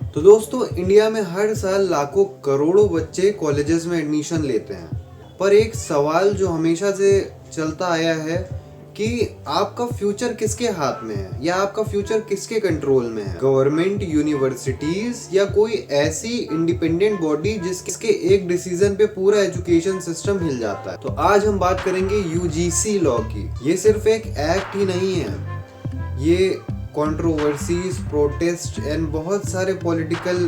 तो दोस्तों, इंडिया में हर साल लाखों करोड़ों बच्चे कॉलेजेस में एडमिशन लेते हैं, पर एक सवाल जो हमेशा से चलता आया है कि आपका फ्यूचर किसके हाथ में है या आपका फ्यूचर किसके कंट्रोल में है, गवर्नमेंट यूनिवर्सिटीज या कोई ऐसी इंडिपेंडेंट बॉडी जिसके एक डिसीजन पे पूरा एजुकेशन सिस्टम हिल जाता है। तो आज हम बात करेंगे यूजीसी लॉ की। ये सिर्फ एक एक्ट ही नहीं है, ये कंट्रोवर्सीज, प्रोटेस्ट एंड बहुत सारे पॉलिटिकल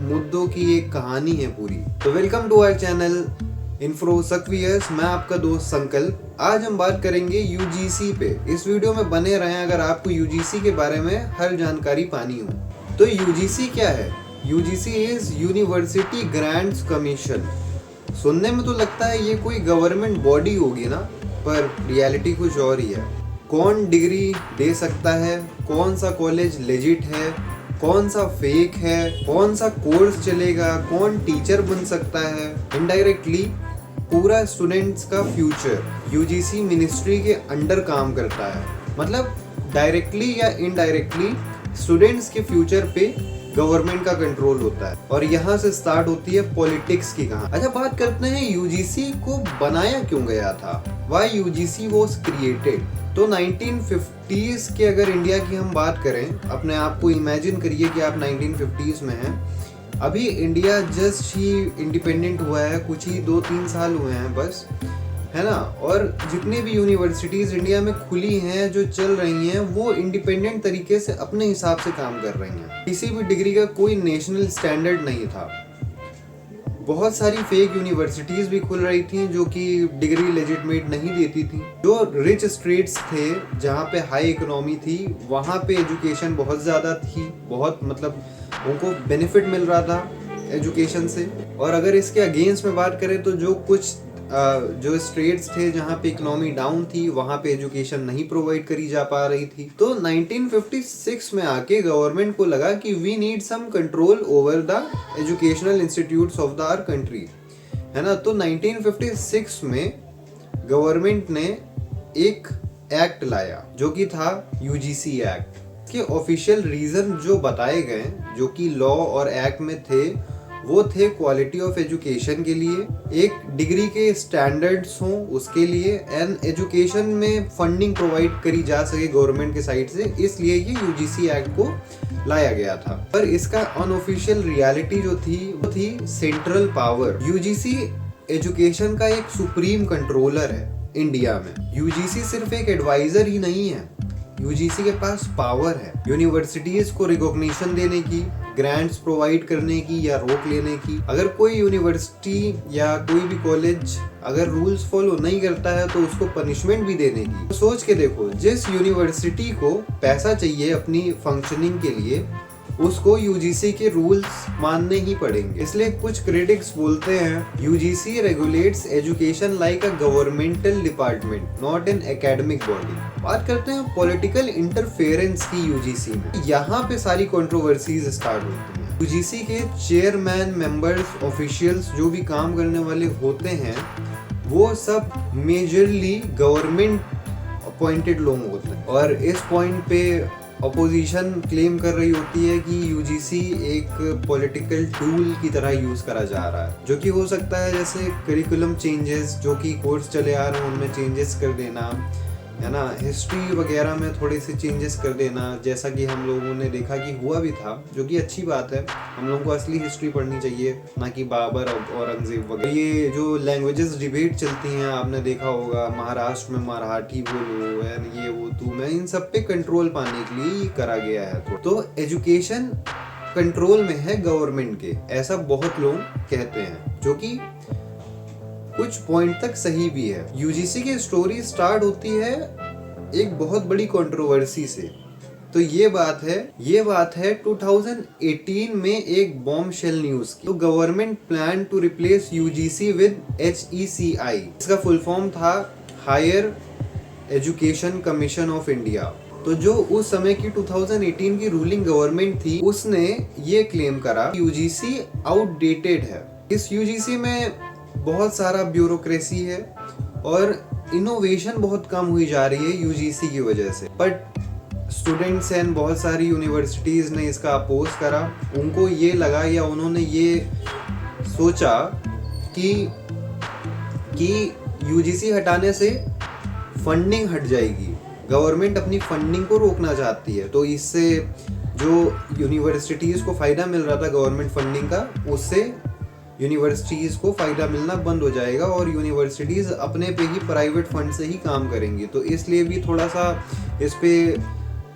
मुद्दों की एक कहानी है पूरी। तो वेलकम टू आवर चैनल इन्फ्रो सक्वियर्स। मैं आपका दोस्त संकल्प। आज हम बात करेंगे यूजीसी पे। इस वीडियो में बने रहें अगर आपको यूजीसी के बारे में हर जानकारी पानी हो। तो यूजीसी क्या है? UGC is university grants commission. सुनने में तो लगता है ये कोई गवर्नमेंट बॉडी होगी ना, पर रियलिटी कुछ और ही है। कौन डिग्री दे सकता है, कौन सा कॉलेज लेजिट है, कौन सा फेक है, कौन सा कोर्स चलेगा, कौन टीचर बन सकता है, इनडायरेक्टली पूरा स्टूडेंट्स का फ्यूचर यूजीसी मिनिस्ट्री के अंडर काम करता है। मतलब डायरेक्टली या इनडायरेक्टली स्टूडेंट्स के फ्यूचर पे गवर्नमेंट का कंट्रोल होता है। और यहाँ से स्टार्ट होती है पॉलिटिक्स की कहानी। अच्छा, बात करते हैं यूजीसी को बनाया क्यों गया था, व्हाई यूजीसी वाज क्रिएटेड। तो 1950s के अगर इंडिया की हम बात करें, अपने आप को इमेजिन करिए कि आप 1950s में हैं। अभी इंडिया जस्ट ही इंडिपेंडेंट हुआ है, कुछ ही 2-3 साल हुए हैं बस, है ना। और जितनी भी यूनिवर्सिटीज इंडिया में खुली हैं, जो चल रही हैं, वो इंडिपेंडेंट तरीके से अपने हिसाब से काम कर रही हैं। किसी भी डिग्री का कोई नेशनल स्टैंडर्ड नहीं था। बहुत सारी फेक यूनिवर्सिटीज भी खुल रही थी जो कि डिग्री लेजिटमेट नहीं देती थी। जो रिच स्टेट्स थे, जहाँ पे हाई इकोनॉमी थी, वहाँ पे एजुकेशन बहुत ज़्यादा थी, बहुत मतलब उनको बेनिफिट मिल रहा था एजुकेशन से। और अगर इसके अगेंस्ट में बात करें तो जो स्टेट्स थे जहाँ पे इकोनॉमी डाउन थी, वहाँ पे एजुकेशन नहीं प्रोवाइड करी जा पा रही थी। तो 1956 में आके गवर्नमेंट को लगा कि we need some control over the educational institutes of the our country, है ना। तो 1956 में गवर्नमेंट ने एक एक्ट लाया जो कि था यूजीसी एक्ट। के ऑफिशियल रीजन जो बताए गए, जो कि लॉ और एक्ट में थे, वो थे क्वालिटी ऑफ एजुकेशन के लिए, एक डिग्री के स्टैंडर्ड्स हों उसके लिए, एंड एजुकेशन में फंडिंग प्रोवाइड करी जा सके गवर्नमेंट के साइड से। इसलिए ये यूजीसी एक्ट को लाया गया था। पर इसका अनऑफिशियल रियलिटी जो थी वो थी सेंट्रल पावर। यूजीसी एजुकेशन का एक सुप्रीम कंट्रोलर है इंडिया में। यूजीसी सिर्फ एक एडवाइजर ही नहीं है, यूजीसी के पास पावर है यूनिवर्सिटीज को रिकॉग्निशन देने की, ग्रांट्स प्रोवाइड करने की या रोक लेने की। अगर कोई यूनिवर्सिटी या कोई भी कॉलेज अगर रूल्स फॉलो नहीं करता है तो उसको पनिशमेंट भी देने की। तो सोच के देखो, जिस यूनिवर्सिटी को पैसा चाहिए अपनी फंक्शनिंग के लिए, उसको यूजीसी के रूल्स मानने ही पड़ेंगे। इसलिए कुछ क्रिटिक्स बोलते हैं UGC regulates education like a governmental department, not an academic body. बात करते हैं पॉलिटिकल इंटरफेरेंस की यूजीसी में। यहाँ पे सारी कंट्रोवर्सीज स्टार्ट होती हैं। यूजीसी के चेयरमैन, मेंबर्स, ऑफिशियल्स जो भी काम करने वाले होते हैं, वो सब मेजरली गवर्नमेंट अपॉइंटेड लोग होते हैं। और इस पॉइंट पे अपोजिशन क्लेम कर रही होती है कि यूजीसी एक पॉलिटिकल टूल की तरह यूज करा जा रहा है, जो कि हो सकता है जैसे करिकुलम चेंजेस, जो कि कोर्स चले आ रहे हैं उनमें चेंजेस कर देना, है ना, हिस्ट्री वगैरह में थोड़े से चेंजेस कर देना, जैसा कि हम लोगों ने देखा कि हुआ भी था, जो कि अच्छी बात है। हम लोगों को असली हिस्ट्री पढ़नी चाहिए, ना कि बाबर और औरंगजेब वगैरह। ये जो लैंग्वेजेस डिबेट चलती हैं, आपने देखा होगा, महाराष्ट्र में मराठी बोलो एंड ये वो तू मैं, इन सब पे कंट्रोल पाने के लिए करा गया है। तो एजुकेशन कंट्रोल में है गवर्नमेंट के, ऐसा बहुत लोग कहते हैं, जो कि कुछ पॉइंट तक सही भी है। यूजीसी की स्टोरी स्टार्ट होती है एक बहुत बड़ी कंट्रोवर्सी से। तो ये बात है 2018 में एक बॉम्ब शेल न्यूज की। तो government plan to replace UGC with HECI। इसका फुल फॉर्म था higher education commission of India. तो जो उस समय की 2018 की रूलिंग गवर्नमेंट थी, उसने ये क्लेम करा यूजीसी आउटडेटेड है। इस यूजीसी में बहुत सारा ब्यूरोक्रेसी है और इनोवेशन बहुत कम हुई जा रही है यूजीसी की वजह से। बट स्टूडेंट्स एंड बहुत सारी यूनिवर्सिटीज़ ने इसका अपोज करा। उनको ये लगा या उन्होंने ये सोचा कि यूजीसी हटाने से फंडिंग हट जाएगी, गवर्नमेंट अपनी फंडिंग को रोकना चाहती है, तो इससे जो यूनिवर्सिटीज़ को फ़ायदा मिल रहा था गवर्नमेंट फंडिंग का, उससे यूनिवर्सिटीज़ को फ़ायदा मिलना बंद हो जाएगा और यूनिवर्सिटीज़ अपने पे ही प्राइवेट फंड से ही काम करेंगी। तो इसलिए भी थोड़ा सा इस पे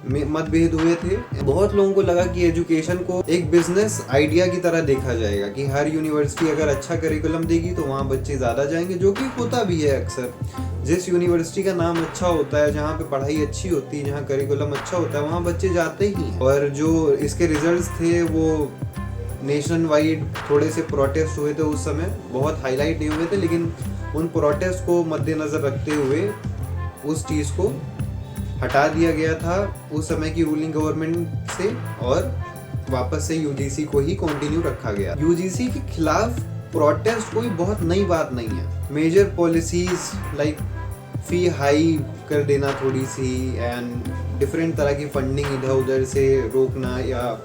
मतभेद हुए थे। बहुत लोगों को लगा कि एजुकेशन को एक बिजनेस आइडिया की तरह देखा जाएगा कि हर यूनिवर्सिटी अगर अच्छा करिकुलम देगी तो वहाँ बच्चे ज़्यादा जाएंगे, जो कि होता भी है अक्सर। जिस यूनिवर्सिटी का नाम अच्छा होता है, जहाँ पे पढ़ाई अच्छी होती है, जहाँ करिकुलम अच्छा होता है, वहाँ बच्चे जाते ही हैं। और जो इसके रिजल्ट्स थे वो नेशन वाइड थोड़े से प्रोटेस्ट हुए थे उस समय, बहुत हाईलाइट नहीं हुए थे, लेकिन उन प्रोटेस्ट को मद्देनज़र रखते हुए उस चीज़ को हटा दिया गया था उस समय की रूलिंग गवर्नमेंट से और वापस से यूजीसी को ही कंटिन्यू रखा गया। यूजीसी के खिलाफ प्रोटेस्ट कोई बहुत नई बात नहीं है। मेजर पॉलिसीज लाइक फी हाई कर देना थोड़ी सी एंड डिफरेंट तरह की फंडिंग इधर उधर से रोकना या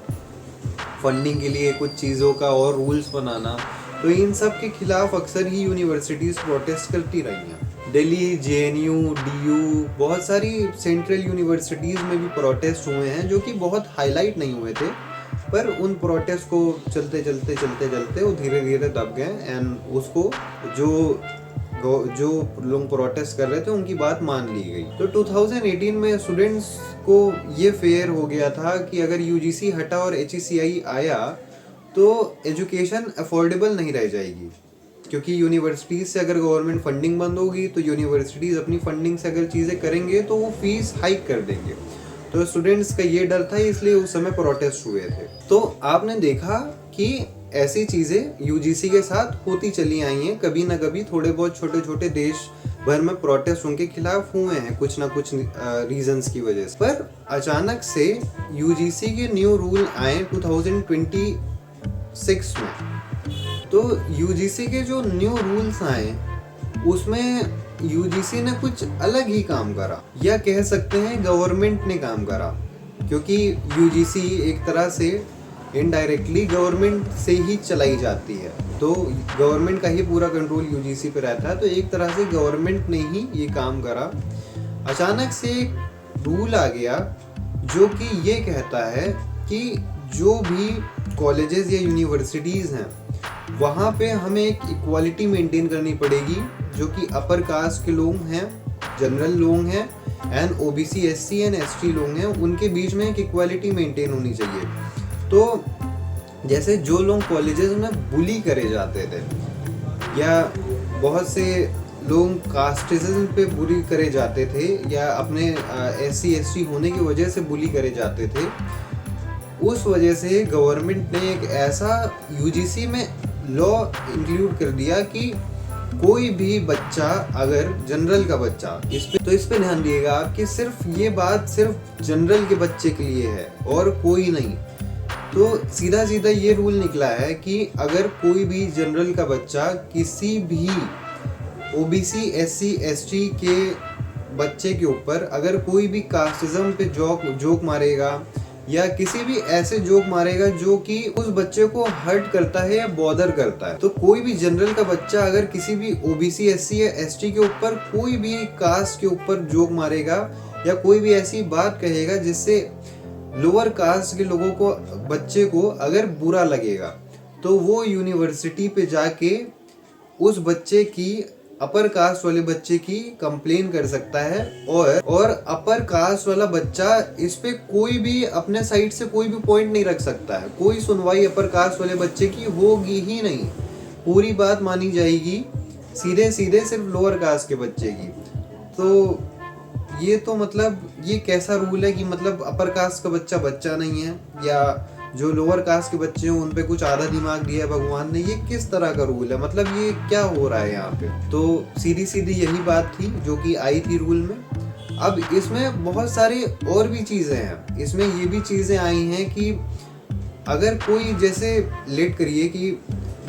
फंडिंग के लिए कुछ चीज़ों का और रूल्स बनाना, तो इन सब के खिलाफ अक्सर ही यूनिवर्सिटीज़ प्रोटेस्ट करती रही हैं। दिल्ली, जेएनयू, डीयू, बहुत सारी सेंट्रल यूनिवर्सिटीज़ में भी प्रोटेस्ट हुए हैं जो कि बहुत हाईलाइट नहीं हुए थे, पर उन प्रोटेस्ट को चलते चलते वो धीरे धीरे दब गए एंड उसको जो लोग प्रोटेस्ट कर रहे थे उनकी बात मान ली गई। तो 2018 में स्टूडेंट्स को ये फेयर हो गया था कि अगर यूजीसी हटा और एचईसीआई आया तो एजुकेशन अफोर्डेबल नहीं रह जाएगी, क्योंकि यूनिवर्सिटीज़ से अगर गवर्नमेंट फंडिंग बंद होगी तो यूनिवर्सिटीज़ अपनी फंडिंग से अगर चीज़ें करेंगे तो वो फीस हाइक कर देंगे। तो स्टूडेंट्स का ये डर था, इसलिए उस समय प्रोटेस्ट हुए थे। तो आपने देखा कि ऐसी चीज़ें यूजीसी के साथ होती चली आई हैं, कभी ना कभी थोड़े बहुत छोटे छोटे देश भर में प्रोटेस्ट उनके खिलाफ हुए हैं कुछ ना कुछ रीजंस की वजह से। पर अचानक से यूजीसी के न्यू रूल आए 2026 में। तो यूजीसी के जो न्यू रूल्स आए उसमें यूजीसी ने कुछ अलग ही काम करा, या कह सकते हैं गवर्नमेंट ने काम करा, क्योंकि यूजीसी एक तरह से इनडायरेक्टली गवर्नमेंट से ही चलाई जाती है, तो गवर्नमेंट का ही पूरा कंट्रोल यूजीसी पे रहता है। तो एक तरह से गवर्नमेंट ने ही ये काम करा। अचानक से एक रूल आ गया जो कि ये कहता है कि जो भी कॉलेजेस या यूनिवर्सिटीज़ हैं वहाँ पे हमें एक इक्वालिटी मेंटेन करनी पड़ेगी, जो कि अपर कास्ट के लोग हैं, जनरल लोग हैं and OBC, SC and ST लोग हैं, उनके बीच में एक इक्वालिटी मेंटेन होनी चाहिए। तो जैसे जो लोग कॉलेजेस में बुली करे जाते थे या बहुत से लोग कास्टिज्म पे बुली करे जाते थे या अपने एससी एसटी होने की वजह से बुली करे जाते थे, उस वजह से गवर्नमेंट ने एक ऐसा यूजीसी में लॉ इंक्लूड कर दिया कि कोई भी बच्चा, अगर जनरल का बच्चा, इस पे ध्यान दिएगा आप कि सिर्फ ये बात सिर्फ जनरल के बच्चे के लिए है और कोई नहीं। तो सीधा सीधा ये रूल निकला है कि अगर कोई भी जनरल का बच्चा किसी भी ओबीसी, एससी, एसटी के बच्चे के ऊपर अगर कोई भी कास्टिज्म पे जोक मारेगा या किसी भी ऐसे जोक मारेगा जो कि उस बच्चे को हर्ट करता है या बॉदर करता है, तो कोई भी जनरल का बच्चा अगर किसी भी ओबीसी, एससी या एसटी के ऊपर कोई भी कास्ट के ऊपर जोक मारेगा या कोई भी ऐसी बात कहेगा जिससे लोअर कास्ट के लोगों को, बच्चे को अगर बुरा लगेगा, तो वो यूनिवर्सिटी पे जाके उस बच्चे की, अपर कास्ट वाले बच्चे की कंप्लेन कर सकता है और अपर कास्ट वाला बच्चा इस पे कोई भी अपने साइड से कोई भी पॉइंट नहीं रख सकता है। कोई सुनवाई अपर कास्ट वाले बच्चे की होगी ही नहीं, पूरी बात मानी जाएगी सीधे सीधे सिर्फ लोअर कास्ट के बच्चे की। तो ये तो मतलब ये कैसा रूल है कि मतलब अपर कास्ट का बच्चा बच्चा नहीं है, या जो लोअर कास्ट के बच्चे हैं उन पे कुछ आधा दिमाग दिया है भगवान ने, ये किस तरह का रूल है, मतलब ये क्या हो रहा है यहाँ पे। तो सीधी सीधी यही बात थी जो कि आई थी रूल में। अब इसमें बहुत सारी और भी चीज़ें हैं, इसमें ये भी चीज़ें आई हैं कि अगर कोई, जैसे लेट करिए कि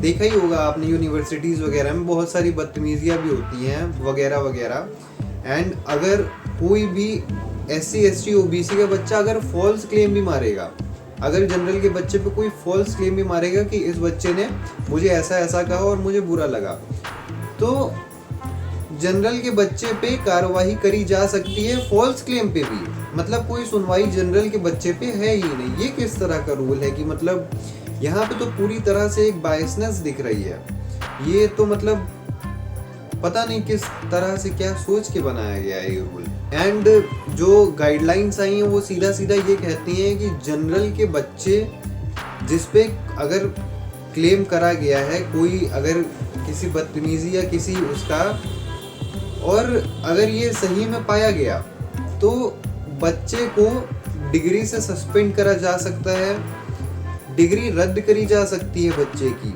देखा ही होगा आपने यूनिवर्सिटीज़ वगैरह में बहुत सारी बदतमीजियाँ भी होती हैं वगैरह वगैरह, एंड अगर कोई भी SC ST OBC का बच्चा अगर फॉल्स क्लेम भी मारेगा, अगर जनरल के बच्चे पे कोई फॉल्स क्लेम भी मारेगा कि इस बच्चे ने मुझे ऐसा ऐसा कहा और मुझे बुरा लगा, तो जनरल के बच्चे पे कार्रवाई करी जा सकती है फॉल्स क्लेम पे भी। मतलब कोई सुनवाई जनरल के बच्चे पे है ही नहीं। ये किस तरह का रूल है कि मतलब यहाँ पे तो पूरी तरह से एक बायसनेस दिख रही है। ये तो मतलब पता नहीं किस तरह से क्या सोच के बनाया गया है ये रूल। एंड जो गाइडलाइंस आई हैं वो सीधा सीधा ये कहती हैं कि जनरल के बच्चे जिस पे अगर क्लेम करा गया है, कोई अगर किसी बदतमीजी या किसी उसका, और अगर ये सही में पाया गया तो बच्चे को डिग्री से सस्पेंड करा जा सकता है, डिग्री रद्द करी जा सकती है बच्चे की,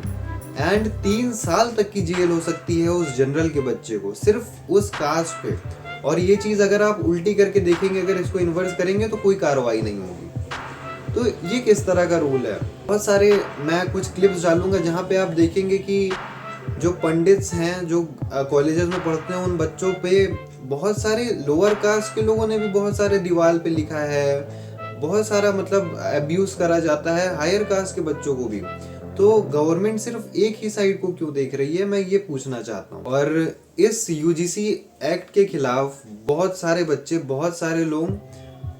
एंड 3 साल तक की जेल हो सकती है उस जनरल के बच्चे को, सिर्फ उस कास्ट पे। और ये चीज़ अगर आप उल्टी करके देखेंगे, अगर इसको इन्वर्स करेंगे तो कोई कार्रवाई नहीं होगी। तो ये किस तरह का रूल है। बहुत सारे मैं कुछ क्लिप्स डालूंगा जहाँ पे आप देखेंगे कि जो पंडित्स हैं जो कॉलेजेस में पढ़ते हैं, उन बच्चों पे बहुत सारे लोअर कास्ट के लोगों ने भी बहुत सारे दीवार पे लिखा है, बहुत सारा मतलब अब्यूज करा जाता है हायर कास्ट के बच्चों को भी। तो गवर्नमेंट सिर्फ एक ही साइड को क्यों देख रही है, मैं ये पूछना चाहता हूँ। और इस UGC एक्ट के खिलाफ बहुत सारे बच्चे, बहुत सारे लोग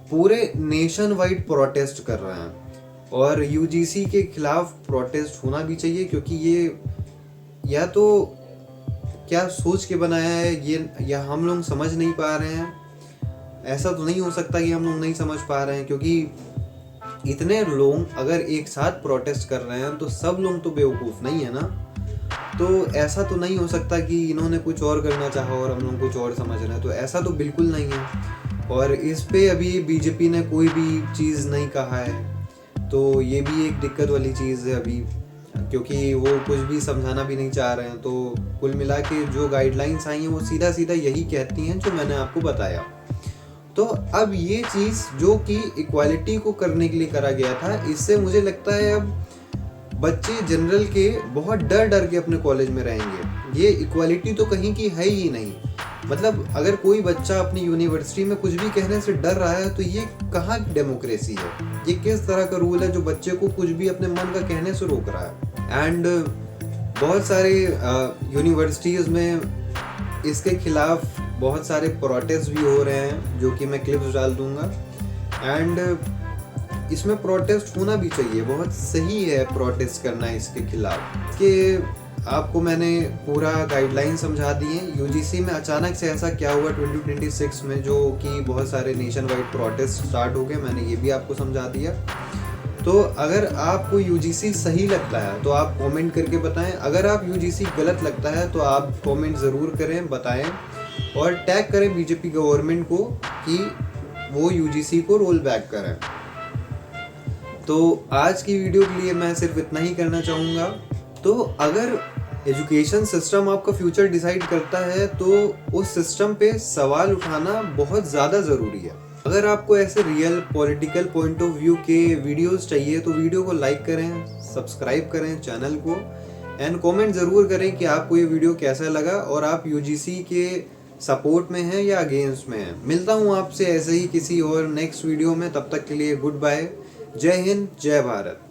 पूरे नेशन वाइड प्रोटेस्ट कर रहे हैं, और UGC के खिलाफ प्रोटेस्ट होना भी चाहिए, क्योंकि ये या तो क्या सोच के बनाया है ये, या हम लोग समझ नहीं पा रहे हैं। ऐसा तो नहीं हो सकता कि हम लोग नहीं समझ पा रहे हैं, क्योंकि इतने लोग अगर एक साथ प्रोटेस्ट कर रहे हैं तो सब लोग तो बेवकूफ़ नहीं है ना। तो ऐसा तो नहीं हो सकता कि इन्होंने कुछ और करना चाहा और हम लोग कुछ और समझ रहे हैं, तो ऐसा तो बिल्कुल नहीं है। और इस पे अभी बीजेपी ने कोई भी चीज़ नहीं कहा है, तो ये भी एक दिक्कत वाली चीज़ है अभी, क्योंकि वो कुछ भी समझाना भी नहीं चाह रहे हैं। तो कुल मिला के जो गाइडलाइंस आई हैं वो सीधा सीधा यही कहती हैं जो मैंने आपको बताया। तो अब ये चीज़ जो कि इक्वालिटी को करने के लिए करा गया था, इससे मुझे लगता है अब बच्चे जनरल के बहुत डर डर के अपने कॉलेज में रहेंगे। ये इक्वालिटी तो कहीं की है ही नहीं। मतलब अगर कोई बच्चा अपनी यूनिवर्सिटी में कुछ भी कहने से डर रहा है तो ये कहाँ की डेमोक्रेसी है, ये किस तरह का रूल है जो बच्चे को कुछ भी अपने मन का कहने से रोक रहा है। एंड बहुत सारे यूनिवर्सिटीज़ में इसके खिलाफ बहुत सारे प्रोटेस्ट भी हो रहे हैं, जो कि मैं क्लिप्स डाल दूंगा। एंड इसमें प्रोटेस्ट होना भी चाहिए, बहुत सही है प्रोटेस्ट करना इसके खिलाफ। कि आपको मैंने पूरा गाइडलाइन समझा दी है। UGC में अचानक से ऐसा क्या हुआ 2026 में जो कि बहुत सारे नेशन वाइड प्रोटेस्ट स्टार्ट हो गए, मैंने ये भी आपको समझा दिया। तो अगर आपको UGC सही लगता है तो आप कमेंट करके बताएं, अगर आप UGC गलत लगता है तो आप कमेंट ज़रूर करें, बताएं और टैग करें बीजेपी गवर्नमेंट को कि वो UGC को रोल बैक करें। तो आज की वीडियो के लिए मैं सिर्फ इतना ही करना चाहूँगा। तो अगर एजुकेशन सिस्टम आपका फ्यूचर डिसाइड करता है तो उस सिस्टम पे सवाल उठाना बहुत ज़्यादा ज़रूरी है। अगर आपको ऐसे real political point of view के वीडियोस चाहिए तो वीडियो को लाइक करें, सब्सक्राइब करें चैनल को, एंड कमेंट ज़रूर करें कि आपको ये वीडियो कैसा लगा और आप UGC के सपोर्ट में हैं या अगेंस्ट में हैं। मिलता हूँ आपसे ऐसे ही किसी और नेक्स्ट वीडियो में, तब तक के लिए गुड बाय, जय हिंद, जय भारत।